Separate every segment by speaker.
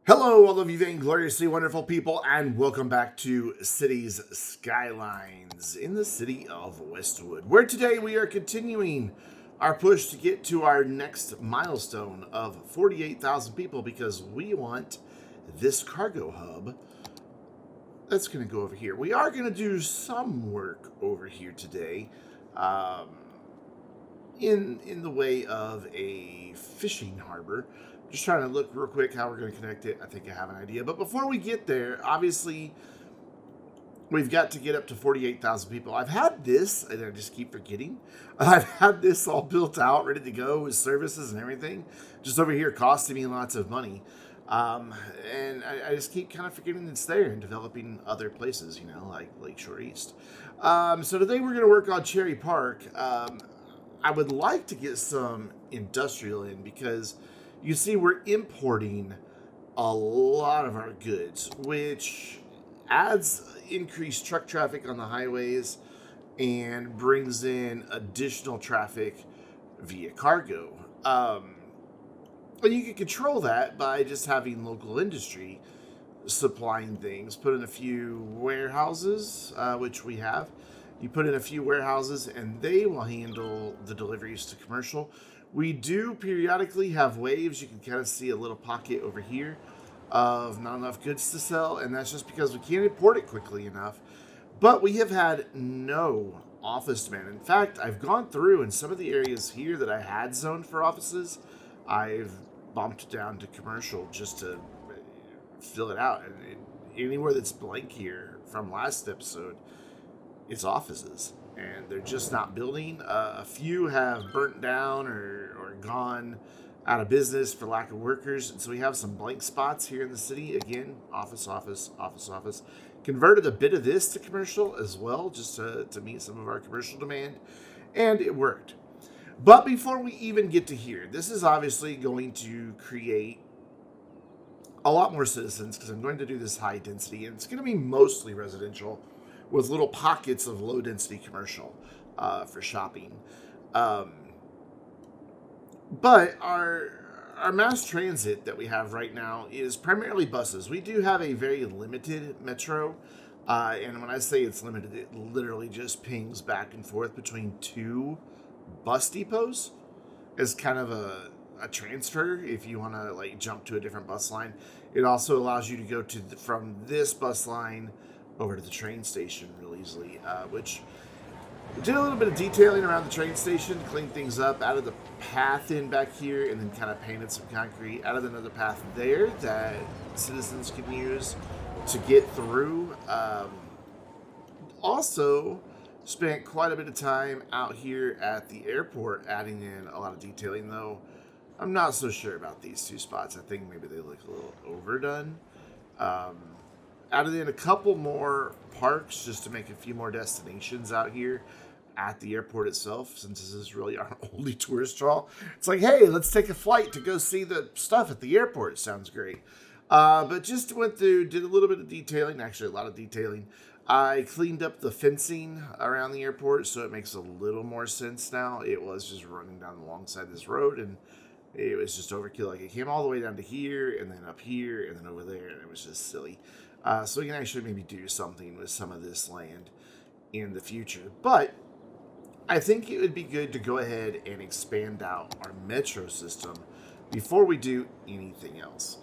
Speaker 1: Hello, all of you vaingloriously wonderful people, and welcome back to Cities Skylines in the city of Westwood, where today we are continuing our push to get to our next milestone of 48,000 people because we want this cargo hub that's going to go over here. We are going to do some work over here today um, in the way of a fishing harbor. Just trying to look real quick how we're going to connect it. I think I have an idea. But before we get there, obviously, we've got to get up to 48,000 people. I've had this, and I just keep forgetting. I've had this all built out, ready to go with services and everything. Just over here costing me lots of money. And I just keep kind of forgetting it's there and developing other places, like Lakeshore East. So today we're going to work on Cherry Park. I would like to get some industrial in because you see we're importing a lot of our goods, which adds increased truck traffic on the highways and brings in additional traffic via cargo. And you can control that by just having local industry supplying things. Put in a few warehouses, which we have. You put in a few warehouses and they will handle the deliveries to commercial. We do periodically have waves. You can kind of see a little pocket over here of not enough goods to sell, and that's just because we can't import it quickly enough. But we have had no office demand. In fact, I've gone through in some of the areas here that I had zoned for offices, I've bumped down to commercial just to fill it out. And anywhere that's blank here from last episode, it's offices, and they're just not building. A few have burnt down or gone out of business for lack of workers, and so we have some blank spots here in the city. Again, office. Converted a bit of this to commercial as well, just to meet some of our commercial demand, and it worked. But before we even get to here, this is obviously going to create a lot more citizens because I'm going to do this high density, and it's going to be mostly residential with little pockets of low density commercial for shopping. Um, but our mass transit that we have right now is primarily buses. We do have a very limited metro, and when I say it's limited, it literally just pings back and forth between two bus depots as kind of a transfer if you want to like jump to a different bus line. It also allows you to go from this bus line over to the train station real easily, which did a little bit of detailing around the train station, cleaned things up, added the path in back here, and then kind of painted some concrete, added another path there that citizens can use to get through. Also, spent quite a bit of time out here at the airport adding in a lot of detailing, though I'm not so sure about these two spots. I think maybe they look a little overdone. Um, Added in a couple more parks just to make a few more destinations out here at the airport itself, since this is really our only tourist draw. It's like, hey, let's take a flight to go see the stuff at the airport. Sounds great. But just went through, did a little bit of detailing, actually a lot of detailing. I cleaned up the fencing around the airport, so it makes a little more sense now. It was just running down alongside this road, and it was just overkill. Like, it came all the way down to here, and then up here, and then over there, and it was just silly. So we can actually maybe do something with some of this land in the future. But I think it would be good to go ahead and expand out our metro system before we do anything else.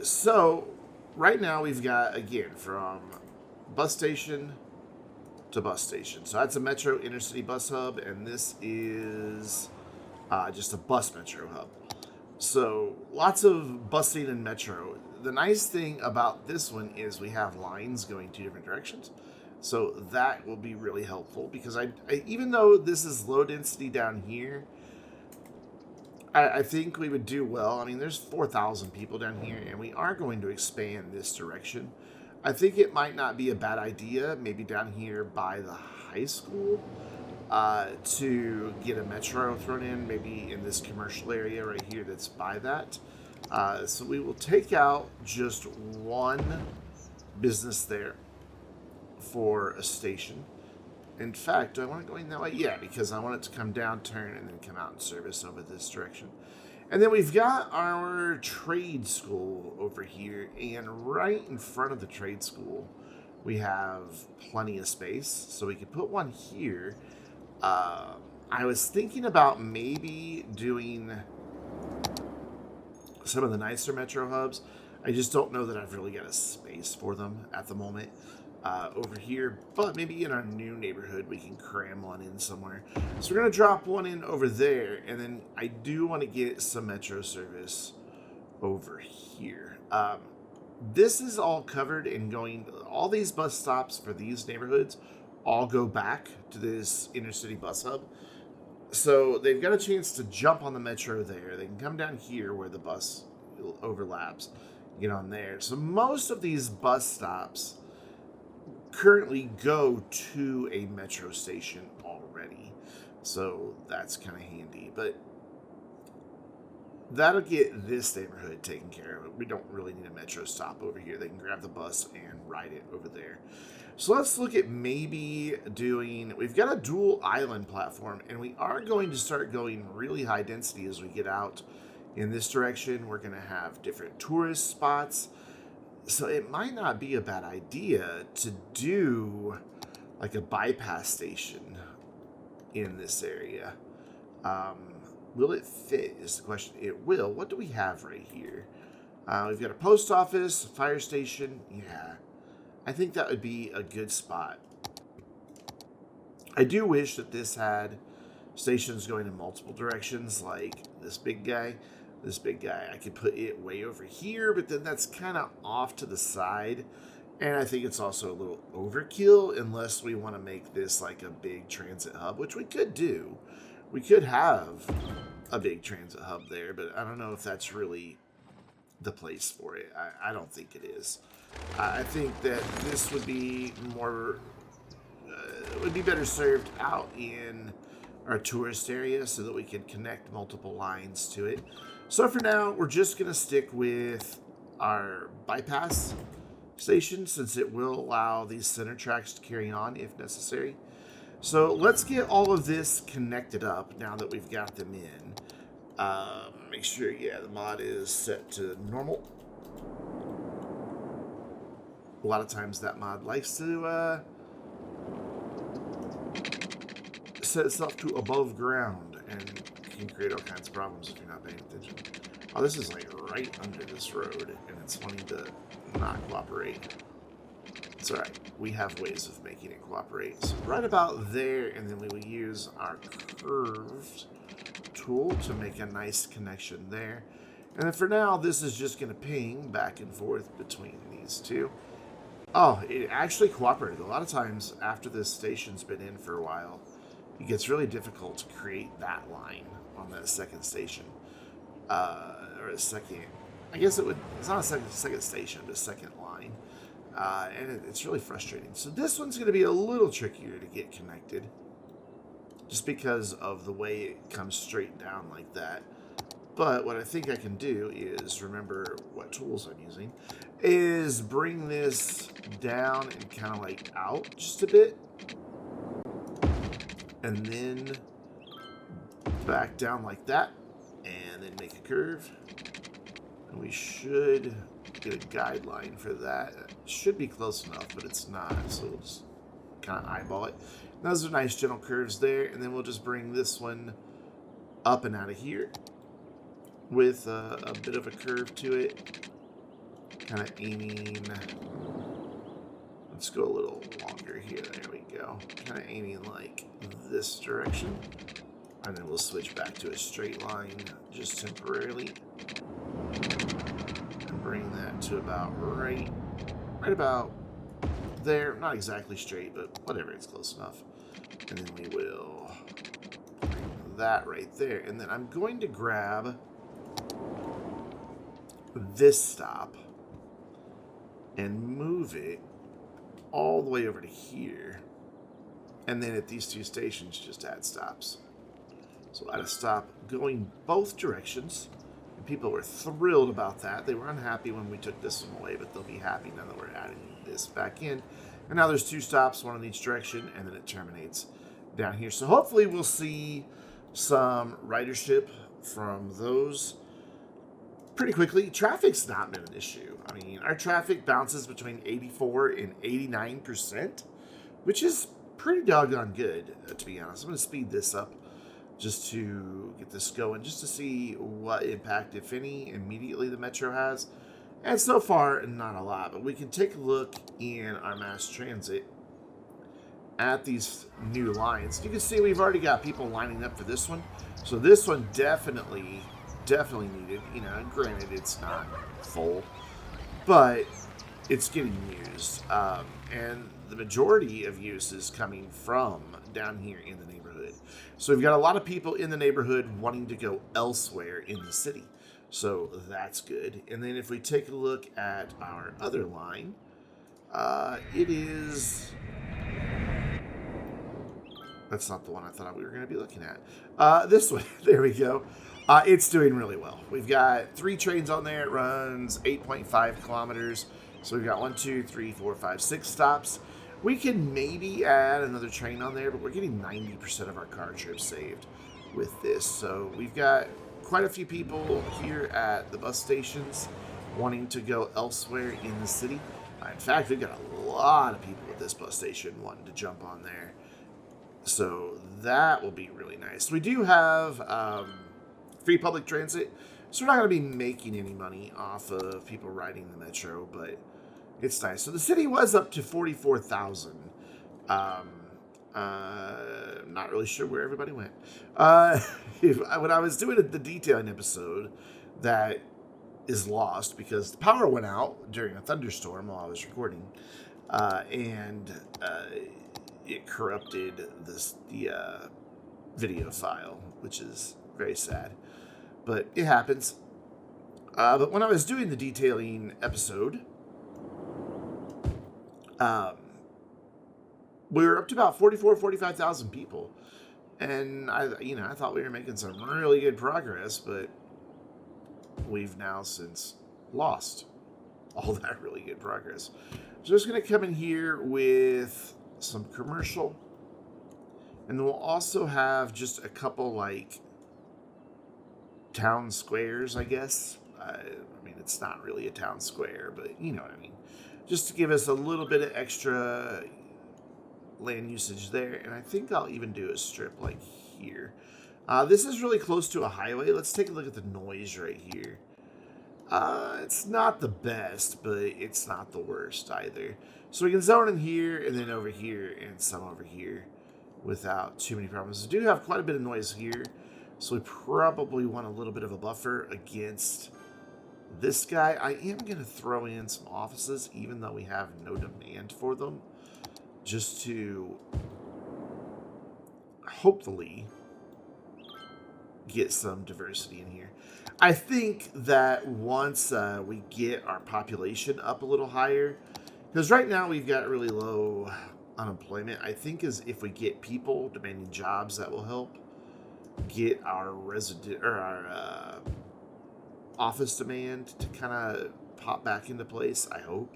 Speaker 1: So right now we've got, again, from bus station to bus station. So that's a metro intercity bus hub, and this is just a bus metro hub. So lots of busing and metro. The nice thing about this one is we have lines going two different directions. So that will be really helpful because I even though this is low density down here, I think we would do well. I mean, there's 4,000 people down here, and we are going to expand this direction. I think it might not be a bad idea, maybe down here by the high school, to get a metro thrown in, maybe in this commercial area right here that's by that. So we will take out just one business there for a station. In fact, do I want it going that way? Yeah, because I want it to come down, turn, and then come out and service over this direction. And then we've got our trade school over here, and right in front of the trade school, we have plenty of space, so we could put one here. I was thinking about maybe doing some of the nicer metro hubs. I just don't know that I've really got a space for them at the moment over here, but maybe in our new neighborhood we can cram one in somewhere. So we're going to drop one in over there, and then I do want to get some metro service over here. This is all covered in going, all these bus stops for these neighborhoods all go back to this inner city bus hub. So they've got a chance to jump on the metro there. They can come down here where the bus overlaps, get on there. So most of these bus stops currently go to a metro station already. So that's kind of handy. But that'll get this neighborhood taken care of. We don't really need a metro stop over here. They can grab the bus and ride it over there. So let's look at maybe doing, we've got a dual island platform, and we are going to start going really high density as we get out in this direction. We're going to have different tourist spots. So it might not be a bad idea to do like a bypass station in this area. Will it fit is the question. It will. What do we have right here? We've got a post office, a fire station. Yeah, I think that would be a good spot. I do wish that this had stations going in multiple directions, like this big guy. I could put it way over here, but then that's kind of off to the side. And I think it's also a little overkill unless we want to make this like a big transit hub, which we could do. We could have a big transit hub there, but I don't know if that's really the place for it. I don't think it is. I think that this would be more, would be better served out in our tourist area so that we can connect multiple lines to it. So for now, we're just going to stick with our bypass station since it will allow these center tracks to carry on if necessary. So let's get all of this connected up now that we've got them in. Make sure, yeah, the mod is set to normal. A lot of times that mod likes to set itself to above ground and can create all kinds of problems if you're not paying attention. Oh, this is like right under this road and it's wanting to not cooperate. It's alright, we have ways of making it cooperate. So right about there, and then we will use our curved tool to make a nice connection there. And then for now, this is just going to ping back and forth between these two. Oh, it actually cooperated. A lot of times after this station's been in for a while, it gets really difficult to create that line on that second station. Or a second, I guess it's not a second station, but a second line. And it's really frustrating. So this one's going to be a little trickier to get connected just because of the way it comes straight down like that. But what I think I can do is, remember what tools I'm using, is bring this down and kind of like out just a bit. And then back down like that. And then make a curve. And we should get a guideline for that. It should be close enough, but it's not. So we'll just kind of eyeball it. Those are nice gentle curves there. And then we'll just bring this one up and out of here with a bit of a curve to it. Kind of aiming. Let's go a little longer here. There we go. Kind of aiming like this direction. And then we'll switch back to a straight line just temporarily. And bring that to about right about there. Not exactly straight, but whatever, it's close enough. And then we will bring that right there. And then I'm going to grab this stop and move it all the way over to here. And then at these two stations, just add stops. So add a stop going both directions. And people were thrilled about that. They were unhappy when we took this one away, but they'll be happy now that we're adding this back in. And now there's two stops, one in each direction, and then it terminates down here. So hopefully we'll see some ridership from those pretty quickly. Traffic's not been an issue. I mean, our traffic bounces between 84 and 89%, which is pretty doggone good, to be honest. I'm going to speed this up just to get this going, just to see what impact, if any, immediately the Metro has. And so far, not a lot, but we can take a look in our mass transit at these new lines. You can see we've already got people lining up for this one. So this one definitely needed. You know, granted, it's not full, but it's getting used. And the majority of use is coming from down here in the neighborhood. So we've got a lot of people in the neighborhood wanting to go elsewhere in the city. So that's good. And then if we take a look at our other line, it is... That's not the one I thought we were going to be looking at. This one, there we go. It's doing really well. We've got 3 trains on there. It runs 8.5 kilometers. So we've got 1, 2, 3, 4, 5, 6 stops. We can maybe add another train on there, but we're getting 90% of our car trips saved with this. So we've got quite a few people here at the bus stations wanting to go elsewhere in the city. In fact, we've got a lot of people at this bus station wanting to jump on there. So that will be really nice. We do have free public transit, so we're not going to be making any money off of people riding the Metro, but it's nice. So the city was up to 44,000. Not really sure where everybody went. When I was doing the detailing episode, that is lost because the power went out during a thunderstorm while I was recording, and it corrupted the video file, which is very sad, but it happens. But when I was doing the detailing episode, we were up to about 45,000 people, and I thought we were making some really good progress, but we've now since lost all that really good progress. So I'm just going to come in here with some commercial, and then we'll also have just a couple like town squares, I guess. I mean, it's not really a town square, but you know what I mean. Just to give us a little bit of extra land usage there, and I think I'll even do a strip like here. This is really close to a highway. Let's take a look at the noise right here. It's not the best, but it's not the worst either. So we can zone in here, and then over here, and some over here without too many problems. We do have quite a bit of noise here, so we probably want a little bit of a buffer against this guy. I am going to throw in some offices, even though we have no demand for them, just to hopefully get some diversity in here. I think that once we get our population up a little higher, because right now we've got really low unemployment, I think is if we get people demanding jobs, that will help get our office demand to kind of pop back into place, I hope.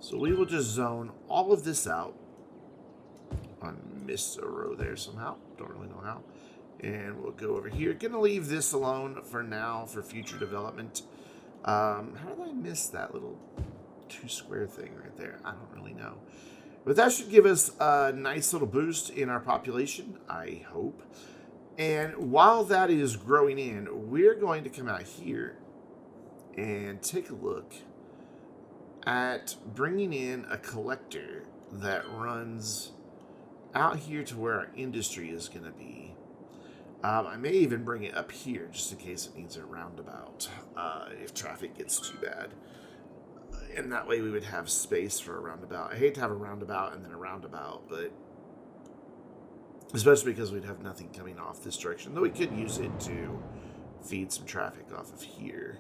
Speaker 1: So we will just zone all of this out. I missed a row there somehow. Don't really know how. And we'll go over here. Gonna leave this alone for now for future development. How did I miss that little 2 square thing right there? I don't really know. But that should give us a nice little boost in our population, I hope. And while that is growing in, we're going to come out here and take a look at bringing in a collector that runs out here to where our industry is going to be. I may even bring it up here just in case it needs a roundabout if traffic gets too bad. And that way we would have space for a roundabout. I hate to have a roundabout and then a roundabout, but especially because we'd have nothing coming off this direction. Though we could use it to feed some traffic off of here.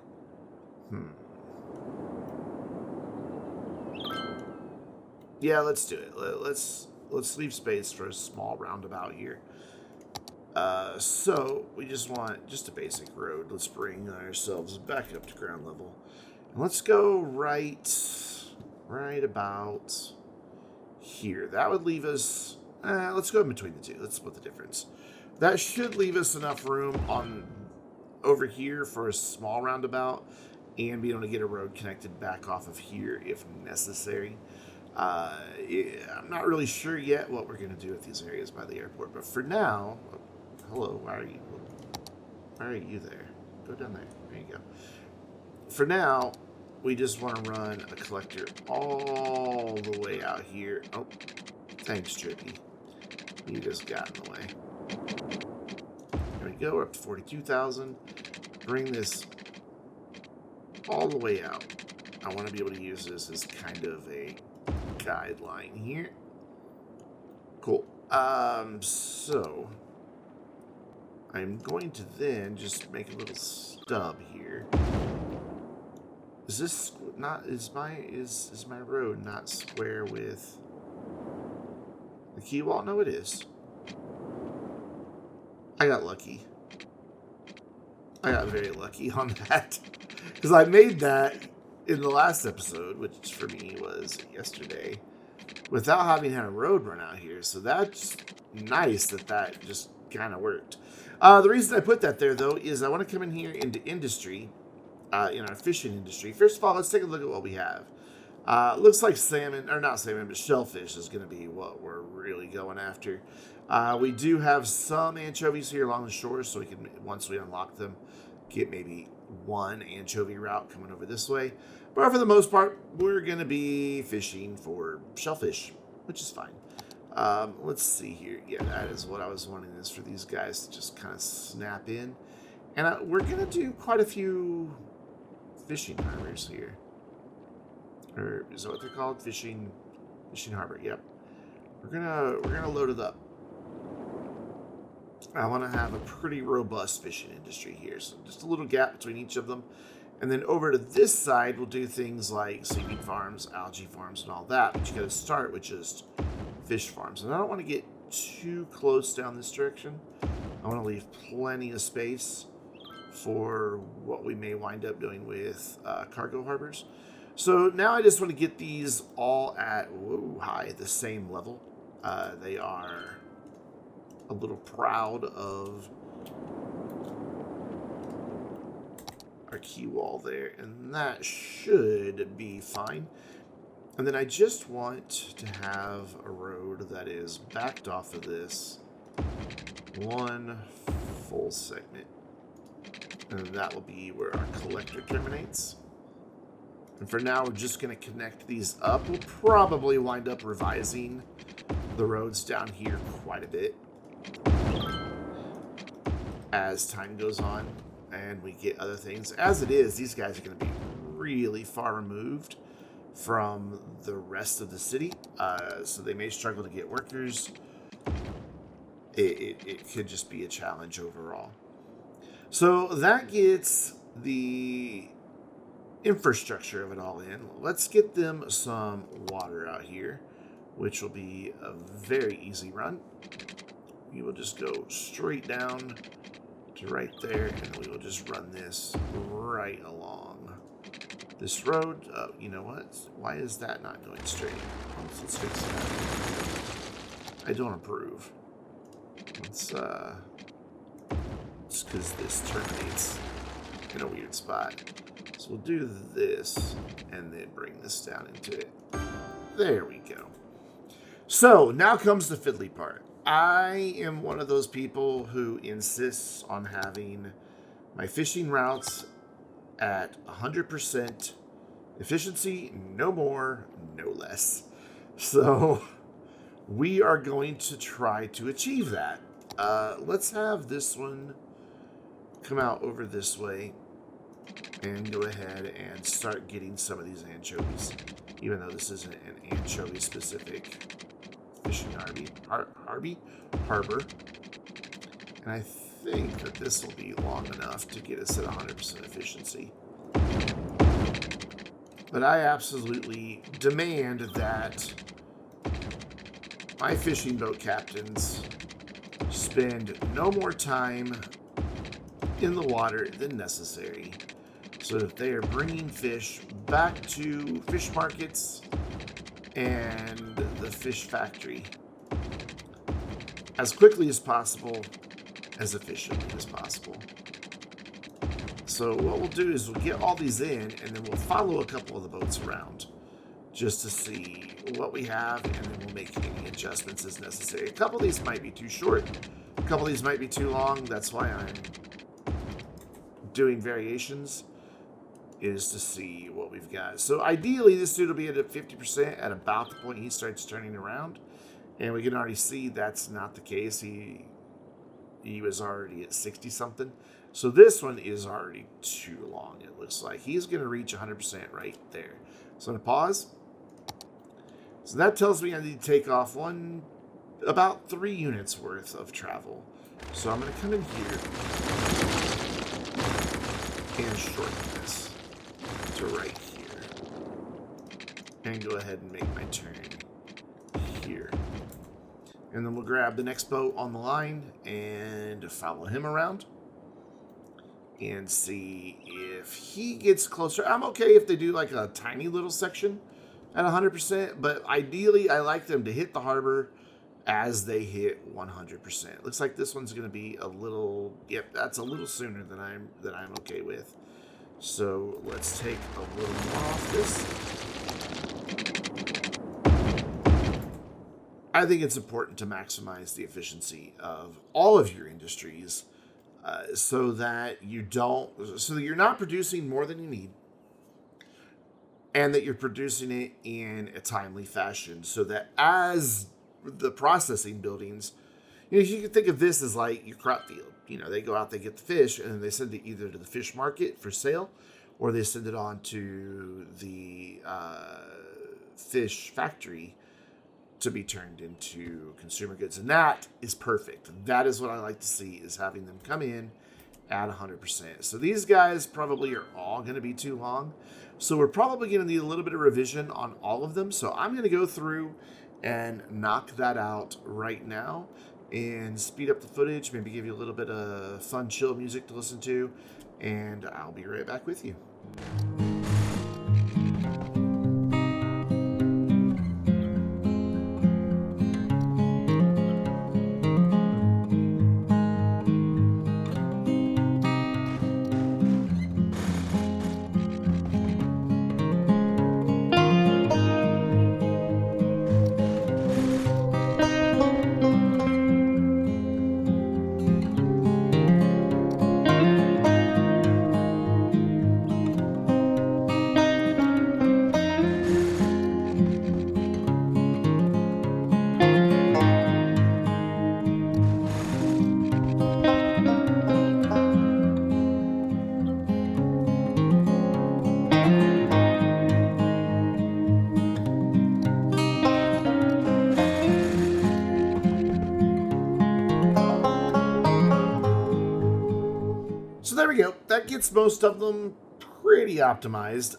Speaker 1: Yeah, let's do it. Let's leave space for a small roundabout here. So we just want just a basic road. Let's bring ourselves back up to ground level. And let's go right about here. That would leave us, let's go in between the two. Let's split the difference. That should leave us enough room on over here for a small roundabout and be able to get a road connected back off of here if necessary. I'm not really sure yet what we're going to do with these areas by the airport, but for now, hello, why are you? Why are you there? Go down there. There you go. For now, we just want to run a collector all the way out here. Oh, thanks, Trippy. You just got in the way. There we go. We're up to 42,000. Bring this all the way out. I want to be able to use this as kind of a guideline here. Cool. So I'm going to then just make a little stub here. Is this not, is my road not square with the key wall? No, it is. I got lucky. I got very lucky on that. Because I made that in the last episode, which for me was yesterday, without having had a road run out here. So that's nice that just kind of worked. The reason I put that there, though, is I want to come in here into industry, in our fishing industry. First of all, let's take a look at what we have. Looks like salmon, or not salmon, but shellfish is going to be what we're really going after. We do have some anchovies here along the shore, so we can, once we unlock them, get maybe one anchovy route coming over this way. But for the most part, we're going to be fishing for shellfish, which is fine. Let's see here. Yeah, that is what I was wanting, is for these guys to just kind of snap in. And we're going to do quite a few fishing harbors here. Or is that what they're called? Fishing harbor. Yep. We're gonna load it up. I want to have a pretty robust fishing industry here, so just a little gap between each of them. And then over to this side, we'll do things like seaweed farms, algae farms, and all that. But you got to start with just fish farms. And I don't want to get too close down this direction. I want to leave plenty of space for what we may wind up doing with cargo harbors. So now I just want to get these all at the same level. They are a little proud of our key wall there, and that should be fine. And then I just want to have a road that is backed off of this one full segment. And that will be where our collector terminates. And for now, we're just going to connect these up. We'll probably wind up revising the roads down here quite a bit as time goes on and we get other things. As it is, these guys are going to be really far removed from the rest of the city, so they may struggle to get workers. It could just be a challenge overall. So that gets the infrastructure of it all in. Let's get them some water out here, which will be a very easy run. We will just go straight down to right there, and we will just run this right along this road. You know what? Why is that not going straight? Let's fix that. I don't approve. It's because this terminates in a weird spot. So we'll do this and then bring this down into it. There we go. So now comes the fiddly part. I am one of those people who insists on having my fishing routes at 100% efficiency, no more, no less. So we are going to try to achieve that. Let's have this one come out over this way and go ahead and start getting some of these anchovies, even though this isn't an anchovy specific fishing harbor. And I think that this will be long enough to get us at 100% efficiency. But I absolutely demand that my fishing boat captains spend no more time in the water than necessary, so that they are bringing fish back to fish markets and the fish factory as quickly as possible, as efficiently as possible. So what we'll do is we'll get all these in, and then we'll follow a couple of the boats around just to see what we have, and then we'll make any adjustments as necessary. A couple of these might be too short. A couple of these might be too long. That's why I'm doing variations, is to see what we've got. So ideally, this dude will be at 50% at about the point he starts turning around. And we can already see that's not the case. He was already at 60-something. So this one is already too long, it looks like. He's going to reach 100% right there. So I'm going to pause. So that tells me I need to take off about 3 units worth of travel. So I'm going to come in here and shorten this to right here. And go ahead and make my turn here. And then we'll grab the next boat on the line and follow him around and see if he gets closer. I'm okay if they do like a tiny little section at 100%, but ideally I like them to hit the harbor as they hit 100%. Looks like this one's going to be a little, yep, that's a little sooner than I'm okay with. So let's take a little more off this. I think it's important to maximize the efficiency of all of your industries, so that you're not producing more than you need, and that you're producing it in a timely fashion, so that as the processing buildings, you can think of this as like your crop field. They go out, they get the fish, and then they send it either to the fish market for sale, or they send it on to the fish factory to be turned into consumer goods. And that is perfect. That is what I like to see, is having them come in at 100%. So these guys probably are all going to be too long. So we're probably going to need a little bit of revision on all of them. So I'm going to go through and knock that out right now and speed up the footage, maybe give you a little bit of fun, chill music to listen to, and I'll be right back with you. So there we go. That gets most of them pretty optimized.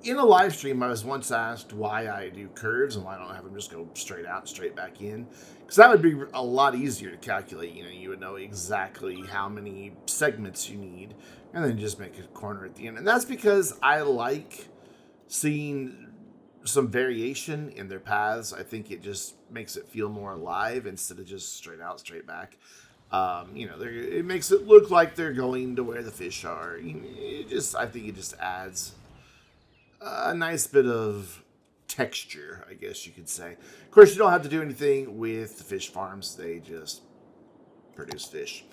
Speaker 1: In a live stream, I was once asked why I do curves and why I don't have them just go straight out and straight back in. Because that would be a lot easier to calculate. You would know exactly how many segments you need, and then just make a corner at the end. And that's because I like seeing some variation in their paths. I think it just makes it feel more alive instead of just straight out, straight back. It makes it look like they're going to where the fish are. I think it just adds a nice bit of texture, I guess you could say. Of course, you don't have to do anything with the fish farms. They just produce fish.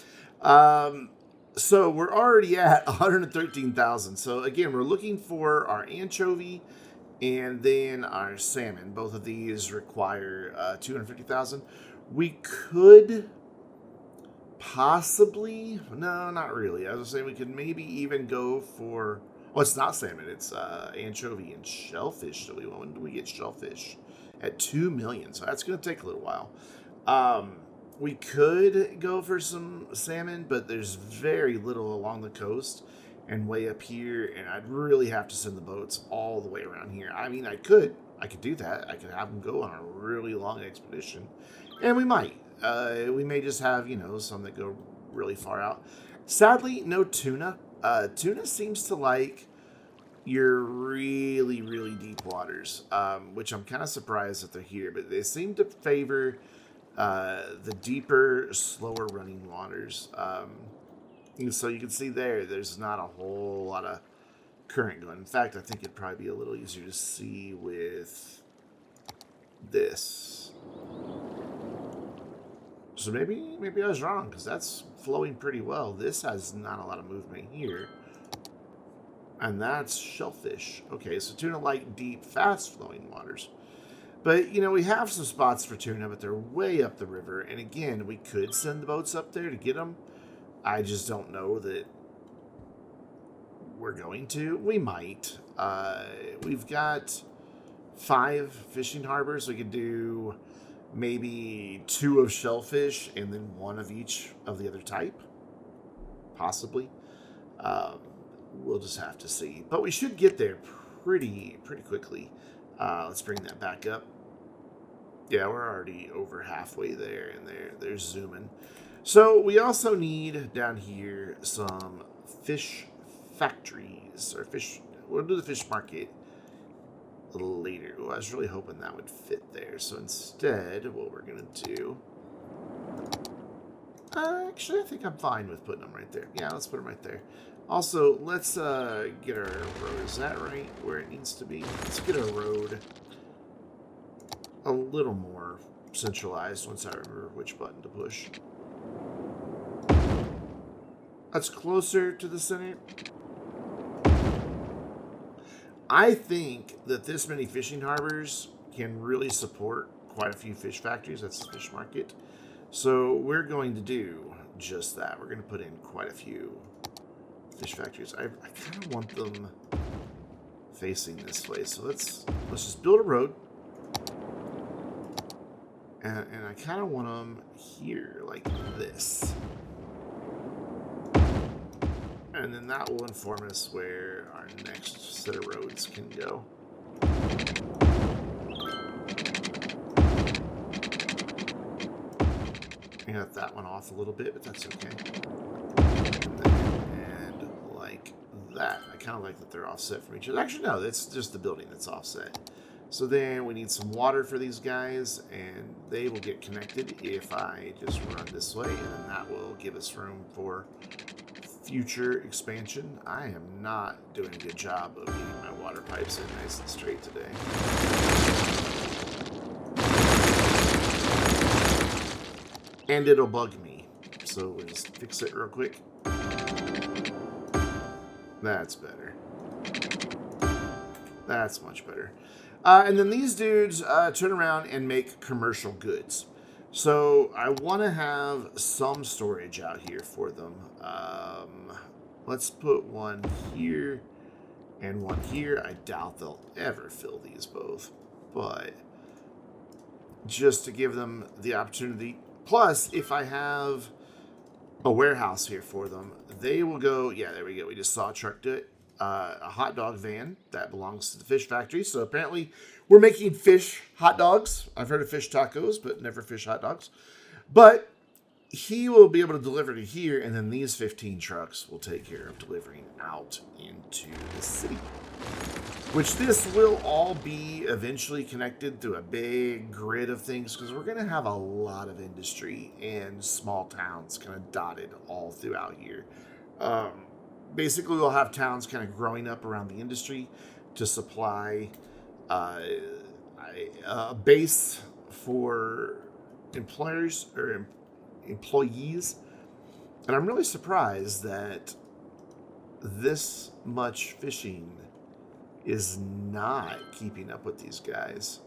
Speaker 1: So we're already at 113,000. So again, we're looking for our anchovy and then our salmon. Both of these require 250,000. We could possibly, no, not really. I was saying we could maybe even go for, well, it's not salmon, it's anchovy and shellfish. So when do we get shellfish? At 2 million. So that's going to take a little while. We could go for some salmon, but there's very little along the coast and way up here, and I'd really have to send the boats all the way around here. I mean, I could do that. I could have them go on a really long expedition, and we might. We may just have, some that go really far out. Sadly, no tuna. Tuna seems to like your really, really deep waters, which I'm kind of surprised that they're here, but they seem to favor the deeper, slower running waters. And so you can see there's not a whole lot of current going. In fact, I think it'd probably be a little easier to see with this. So maybe I was wrong, because that's flowing pretty well. This has not a lot of movement here. And that's shellfish. Okay, so tuna like deep, fast-flowing waters. But, you know, we have some spots for tuna, but they're way up the river. And again, we could send the boats up there to get them. I just don't know that we're going to. We might. We've got 5 fishing harbors. We could do maybe 2 of shellfish and then 1 of each of the other type. Possibly. We'll just have to see. But we should get there pretty quickly. Let's bring that back up. Yeah, we're already over halfway there, and they're zooming. So we also need down here some fish factories, or fish. We'll do the fish market a little later. Well, I was really hoping that would fit there. So instead, what we're gonna do. Actually, I think I'm fine with putting them right there. Yeah, let's put them right there. Also, let's get our road. Is that right where it needs to be? Let's get our road a little more centralized once I remember which button to push. That's closer to the center. I think that this many fishing harbors can really support quite a few fish factories. That's the fish market. So we're going to do just that. We're going to put in quite a few fish factories. I kind of want them facing this way. So let's just build a road. And I kind of want them here, like this. And then that will inform us where our next set of roads can go. I got that one off a little bit, but that's okay. And like that. I kind of like that they're offset from each other. Actually, no, that's just the building that's offset. So then we need some water for these guys, and they will get connected if I just run this way, and then that will give us room for future expansion. I am not doing a good job of getting my water pipes in nice and straight today. And it'll bug me. So we'll just fix it real quick. That's better. That's much better. And then these dudes turn around and make commercial goods. So I want to have some storage out here for them. Let's put one here and one here. I doubt they'll ever fill these both. But just to give them the opportunity. Plus, if I have a warehouse here for them, they will go, yeah, there we go. We just saw a truck do it. A hot dog van that belongs to the fish factory. So apparently we're making fish hot dogs. I've heard of fish tacos, but never fish hot dogs. But he will be able to deliver to here, and then these 15 trucks will take care of delivering out into the city. Which this will all be eventually connected through a big grid of things, because we're going to have a lot of industry and small towns kind of dotted all throughout here. Basically, we'll have towns kind of growing up around the industry to supply a base for employers or employees. And I'm really surprised that this much fishing is not keeping up with these guys.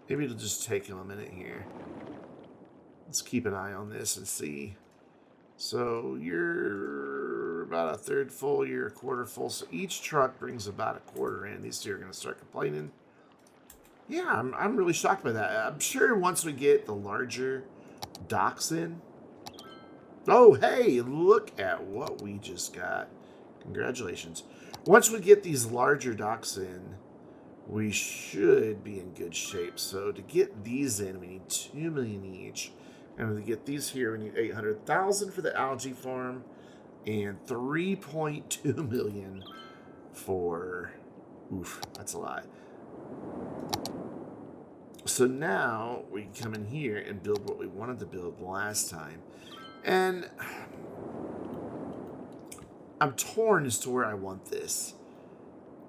Speaker 1: Maybe it'll just take them a minute here. Let's keep an eye on this and see. So you're about a third full, you're a quarter full. So each truck brings about a quarter in. These two are going to start complaining. Yeah, I'm really shocked by that. I'm sure once we get the larger docks in. Oh, hey, look at what we just got. Congratulations. Once we get these larger docks in, we should be in good shape. So to get these in, we need 2 million each. And to get these here, we need 800,000 for the algae farm and 3.2 million for, oof, that's a lot. So now we can come in here and build what we wanted to build last time. And I'm torn as to where I want this.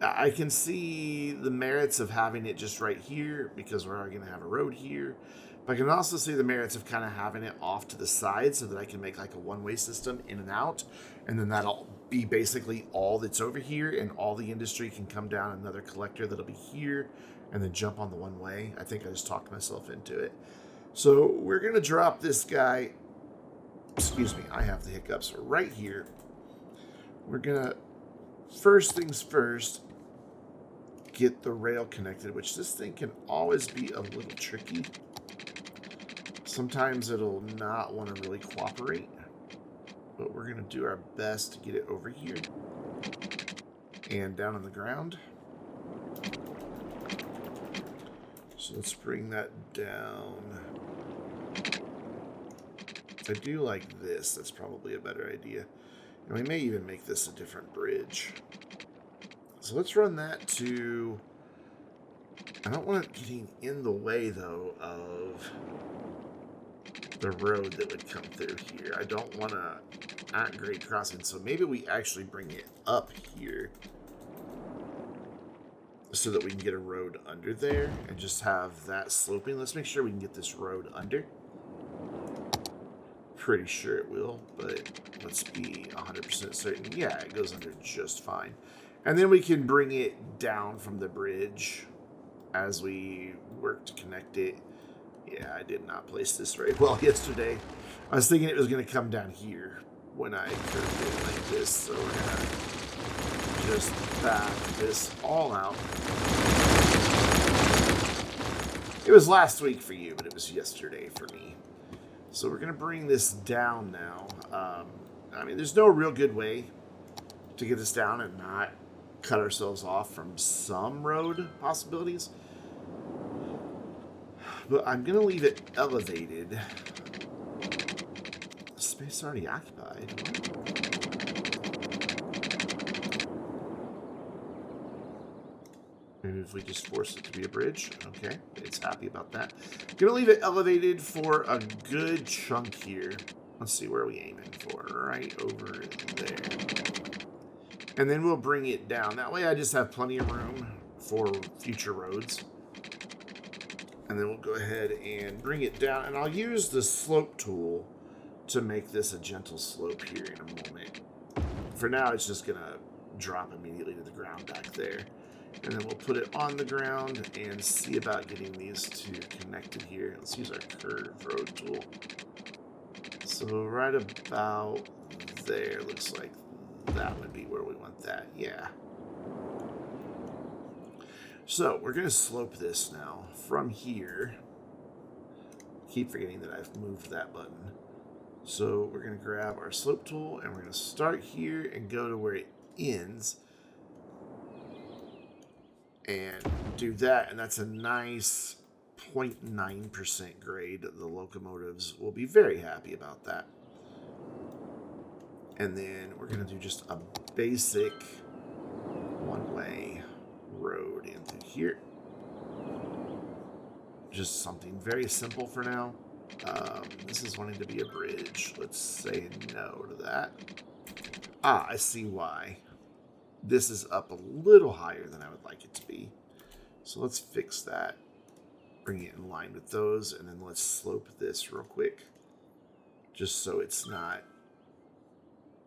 Speaker 1: I can see the merits of having it just right here because we're already going to have a road here. But I can also see the merits of kind of having it off to the side so that I can make like a one-way system in and out. And then that'll be basically all that's over here, and all the industry can come down another collector that'll be here and then jump on the one-way. I think I just talked myself into it. So we're going to drop this guy. Excuse me, I have the hiccups right here. We're going to, first things first, get the rail connected, which this thing can always be a little tricky. Sometimes it'll not want to really cooperate, but we're going to do our best to get it over here and down on the ground. So let's bring that down. I do like this. That's probably a better idea. And we may even make this a different bridge. So let's run that to... I don't want it getting in the way, though, of the road that would come through here. I don't want to at-grade crossing, so maybe we actually bring it up here so that we can get a road under there and just have that sloping. Let's make sure we can get this road under. Pretty sure it will, but let's be 100% certain. Yeah, it goes under just fine. And then we can bring it down from the bridge as we work to connect it. Yeah, I did not place this very well yesterday. I was thinking it was going to come down here when I curved it like this. So we're going to just back this all out. It was last week for you, but it was yesterday for me. So we're going to bring this down now. I mean, there's no real good way to get this down and not cut ourselves off from some road possibilities. But I'm going to leave it elevated. The space already occupied. Maybe if we just force it to be a bridge. Okay, it's happy about that. Going to leave it elevated for a good chunk here. Let's see, where are we aiming for? Right over there. And then we'll bring it down. That way I just have plenty of room for future roads. And then we'll go ahead and bring it down. And I'll use the slope tool to make this a gentle slope here in a moment. For now, it's just going to drop immediately to the ground back there. And then we'll put it on the ground and see about getting these two connected here. Let's use our curve road tool. So right about there, looks like that would be where we want that. Yeah. So we're going to slope this now from here. Keep forgetting that I've moved that button. So we're going to grab our slope tool and we're going to start here and go to where it ends. And do that, and that's a nice 0.9% grade. The locomotives will be very happy about that. And then we're going to do just a basic one-way road in through here. Just something very simple for now. This is wanting to be a bridge. Let's say no to that. Ah, I see why. This is up a little higher than I would like it to be. So let's fix that. Bring it in line with those. And then let's slope this real quick. Just so it's not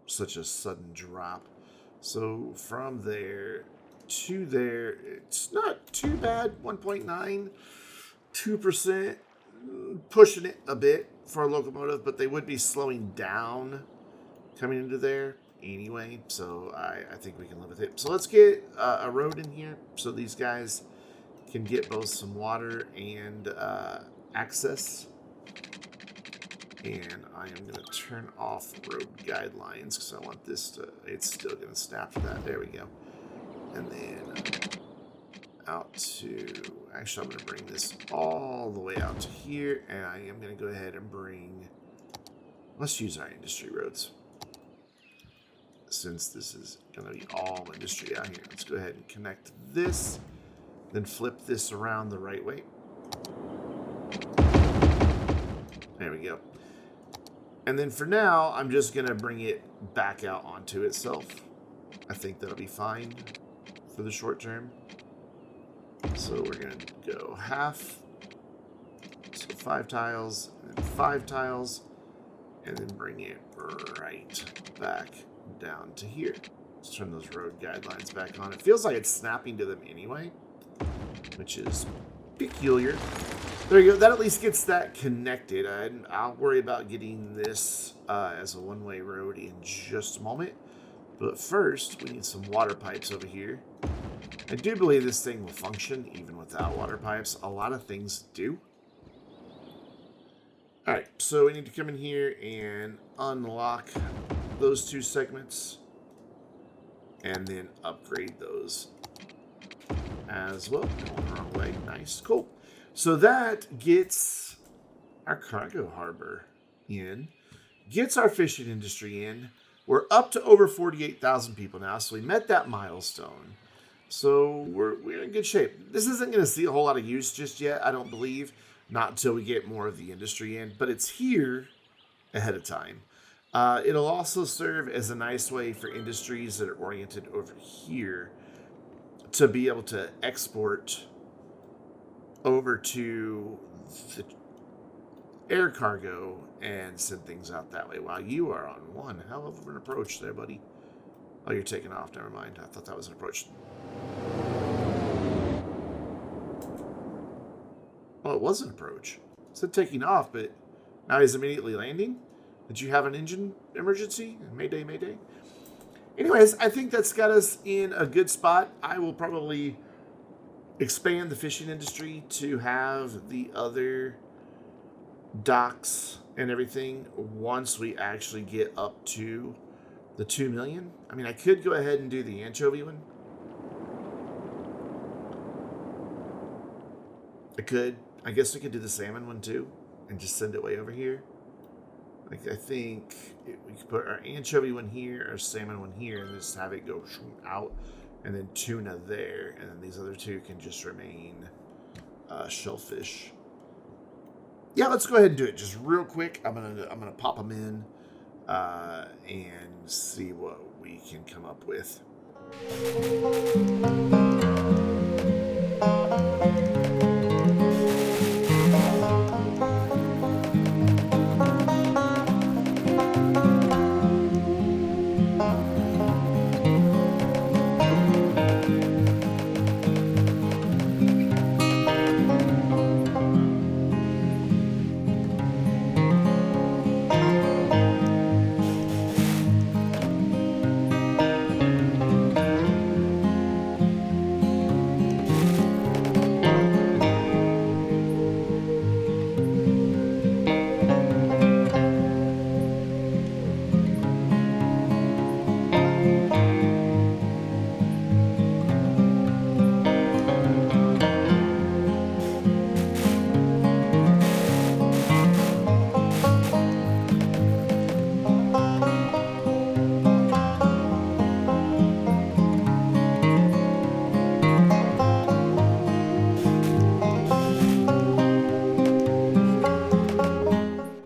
Speaker 1: such a sudden drop. So from there to there, it's not too bad. 1.9, 2%. Pushing it a bit for a locomotive, but they would be slowing down coming into there anyway, so I think we can live with it. So let's get a road in here so these guys can get both some water and access. And I am going to turn off road guidelines because I want this to, it's still going to snap to that. There we go. And then out to, actually I'm going to bring this all the way out to here, and I am going to go ahead and bring, let's use our industry roads. Since this is going to be all industry out here, let's go ahead and connect this, then flip this around the right way. There we go. And then for now, I'm just going to bring it back out onto itself. I think that'll be fine for the short term. So we're going to go half. So 5 tiles, and then 5 tiles, and then bring it right back down to here. Let's turn those road guidelines back on. It feels like it's snapping to them anyway, which is peculiar. There you go. That at least gets that connected. I'll worry about getting this as a one-way road in just a moment. But first, we need some water pipes over here. I do believe this thing will function even without water pipes. A lot of things do. Alright, so we need to come in here and unlock those 2 segments. And then upgrade those as well. Going the wrong way. Nice. Cool. So that gets our cargo harbor in. Gets our fishing industry in. We're up to over 48,000 people now. So we met that milestone. So we're in good shape. This isn't going to see a whole lot of use just yet, I don't believe. Not until we get more of the industry in. But it's here ahead of time. It'll also serve as a nice way for industries that are oriented over here to be able to export over to the air cargo and send things out that way. Wow, you are on one hell of an approach there, buddy. Oh, you're taking off. Never mind. I thought that was an approach. Well, it was an approach. It said taking off, but now he's immediately landing. Did you have an engine emergency? Mayday, mayday. Anyways, I think that's got us in a good spot. I will probably expand the fishing industry to have the other docks and everything once we actually get up to the 2 million. I mean, I could go ahead and do the anchovy one. I could. I guess we could do the salmon one too and just send it way over here. Like, I think we could put our anchovy one here, our salmon one here, and just have it go out, and then tuna there, and then these other 2 can just remain shellfish. Yeah, let's go ahead and do it just real quick. I'm gonna pop them in and see what we can come up with.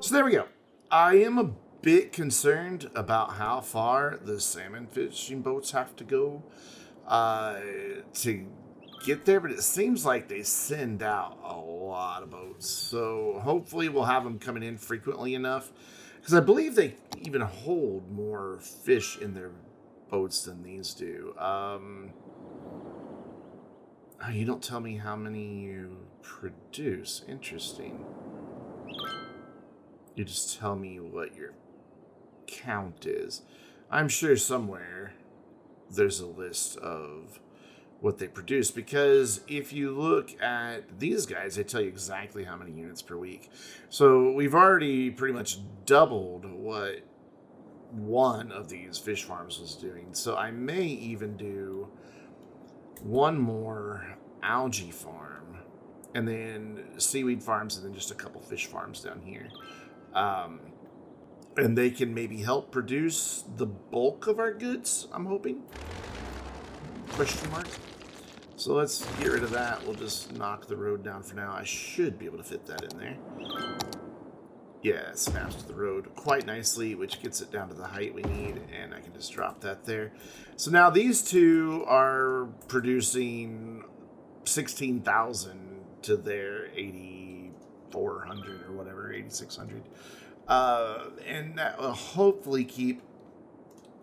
Speaker 1: There we go. I am a bit concerned about how far the salmon fishing boats have to go to get there, but it seems like they send out a lot of boats. So hopefully we'll have them coming in frequently enough, because I believe they even hold more fish in their boats than these do. You don't tell me how many you produce. Interesting. You just tell me what your count is. I'm sure somewhere there's a list of what they produce, because if you look at these guys, they tell you exactly how many units per week. So we've already pretty much doubled what one of these fish farms was doing. So I may even do one more algae farm, and then seaweed farms, and then just a couple fish farms down here. And they can maybe help produce the bulk of our goods, I'm hoping. Question mark. So let's get rid of that. We'll just knock the road down for now. I should be able to fit that in there. Yeah, it snaps to the road quite nicely, which gets it down to the height we need, and I can just drop that there. So now these two are producing 16,000 to their 8,400 or whatever, 8,600. And that will hopefully keep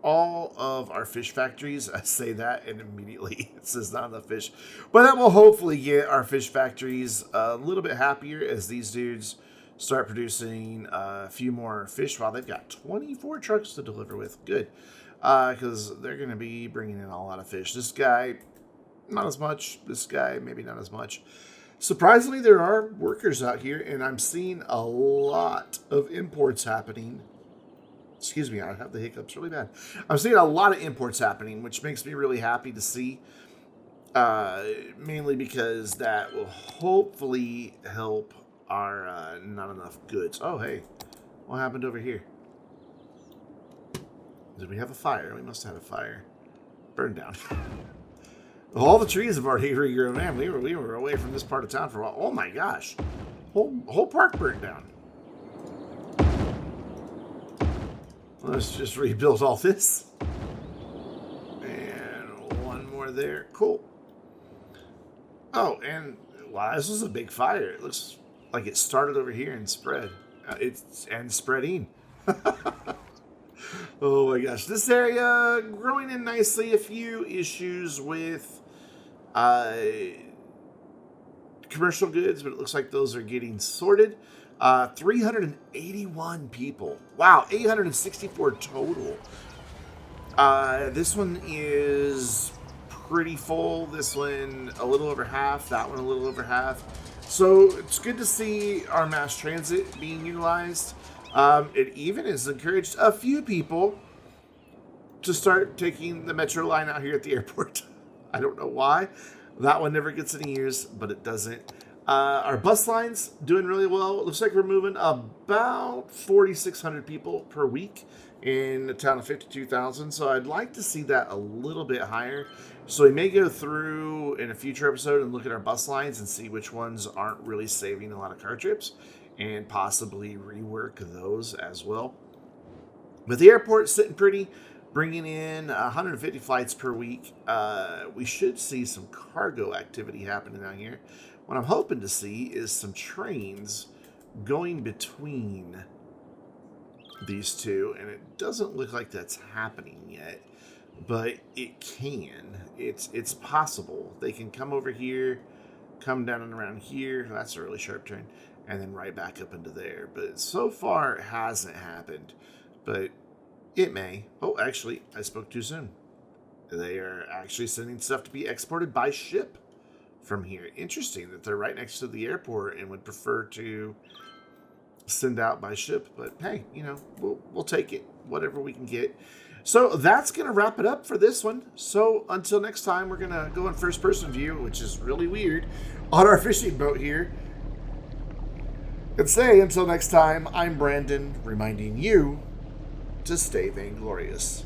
Speaker 1: all of our fish factories. I say that and immediately it says not enough fish. But that will hopefully get our fish factories a little bit happier as these dudes start producing a few more fish. While they've got 24 trucks to deliver with. Good. Because they're going to be bringing in a lot of fish. This guy, not as much. This guy, maybe not as much. Surprisingly, there are workers out here, and I'm seeing a lot of imports happening. Excuse me, I have the hiccups really bad. I'm seeing a lot of imports happening, which makes me really happy to see. Mainly because that will hopefully help our not enough goods. Oh, hey, what happened over here? Did we have a fire? We must have had a fire. Burned down. All the trees have already regrown. Man, we were away from this part of town for a while. Oh my gosh, whole park burnt down. Let's just rebuild all this. And one more there. Cool. Oh, and wow, this was a big fire. It looks like it started over here and spread. It's spreading. Oh my gosh. This area growing in nicely. A few issues with commercial goods, but it looks like those are getting sorted. 381 people. Wow, 864 total. This one is pretty full. This one a little over half. That one a little over half. So it's good to see our mass transit being utilized. It even has encouraged a few people to start taking the metro line out here at the airport. I don't know why. That one never gets any use, but it doesn't. Our bus line's doing really well. It looks like we're moving about 4,600 people per week in a town of 52,000. So I'd like to see that a little bit higher. So we may go through in a future episode and look at our bus lines and see which ones aren't really saving a lot of car trips and possibly rework those as well. But the airport's sitting pretty, bringing in 150 flights per week. We should see some cargo activity happening out here. What I'm hoping to see is some trains going between these two, and it doesn't look like that's happening yet, but it can. It's possible. They can come over here, come down and around here. That's a really sharp turn, and then right back up into there. But so far, it hasn't happened, but it may. Oh, actually, I spoke too soon. They are actually sending stuff to be exported by ship from here. Interesting that they're right next to the airport and would prefer to send out by ship. But hey, you know, we'll take it, whatever we can get. So that's going to wrap it up for this one. So until next time, we're going to go in first person view, which is really weird, on our fishing boat here. And say until next time, I'm Brandon, reminding you to stay vainglorious.